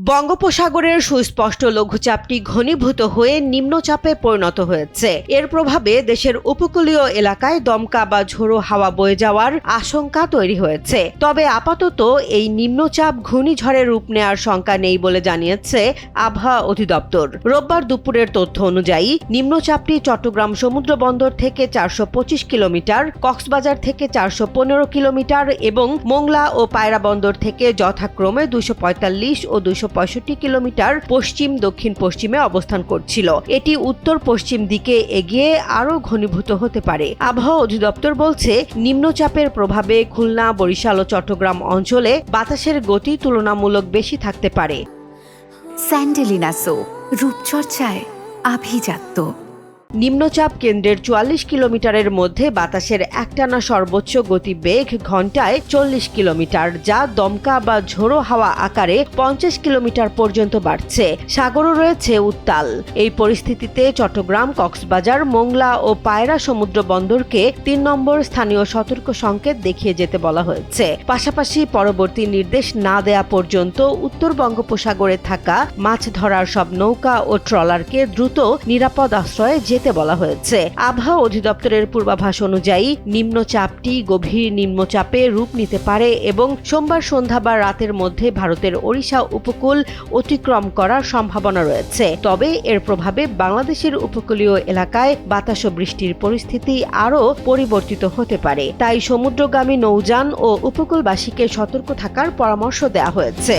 বঙ্গোপসাগরের সুস্পষ্ট লঘুচাপটি ঘনীভূত হয়ে নিম্নচাপে পরিণত হয়েছে। এর প্রভাবে দেশের উপকূলীয় এলাকায় দমকা বা ঝোড়ো হাওয়া বয়ে যাওয়ার আশঙ্কা তৈরি হয়েছে। তবে আপাতত এই নিম্নচাপ ঘূর্ণিঝড়ের রূপ নেওয়ার শঙ্কা নেই বলে জানিয়েছে আবহাওয়া অধিদপ্তর। রোববার দুপুরের তথ্য অনুযায়ী নিম্নচাপটি চট্টগ্রাম সমুদ্র বন্দর থেকে 425 কিলোমিটার, কক্সবাজার থেকে 415 কিলোমিটার এবং মোংলা ও পায়রা বন্দর থেকে যথাক্রমে 245 ও 265 কিলোমিটার পশ্চিম দক্ষিণ পশ্চিমে অবস্থান করছিল। এটি উত্তর পশ্চিম দিকে এগিয়ে আরও ঘনীভূত হতে পারে। আবহাওয়া অধিদপ্তর বলছে, নিম্নচাপের প্রভাবে খুলনা, বরিশাল ও চট্টগ্রাম অঞ্চলে বাতাসের গতি তুলনামূলক বেশি থাকতে পারে। স্যান্ডেলিনা সো, রূপচর্চায় আভিজাত্য। নিম্নচাপ কেন্দ্রের 44 কিলোমিটারের মধ্যে বাতাসের একটানা সর্বোচ্চ গতিবেগ ঘন্টায় 40 কিলোমিটার, যা দমকা বা ঝোড়ো হাওয়া আকারে 50 কিলোমিটার পর্যন্ত বাড়ছে। সাগরও রয়েছে উত্তাল। এই পরিস্থিতিতে চট্টগ্রাম, কক্সবাজার, মোংলা ও পায়রা সমুদ্র বন্দরকে 3 নম্বর স্থানীয় সতর্ক সংকেত দেখিয়ে যেতে বলা হয়েছে। পাশাপাশি পরবর্তী নির্দেশ না দেয়া পর্যন্ত উত্তর বঙ্গোপসাগরে থাকা মাছ ধরার সব নৌকা ও ট্রলারকে দ্রুত নিরাপদ আশ্রয়ে যেতে বলা হয়েছে। আবহাওয়া অধিদপ্তরের পূর্বাভাস অনুযায়ী নিম্নচাপটি গভীর নিম্নচাপে রূপ নিতে পারে এবং সোমবার সন্ধ্যা বা রাতের মধ্যে ভারতের ওড়িশা উপকূল অতিক্রম করার সম্ভাবনা রয়েছে। তবে এর প্রভাবে বাংলাদেশের উপকূলীয় এলাকায় বাতাস ও বৃষ্টির পরিস্থিতি আরও পরিবর্তিত হতে পারে। তাই সমুদ্রগামী নৌযান ও উপকূলবাসীকে সতর্ক থাকার পরামর্শ দেওয়া হয়েছে।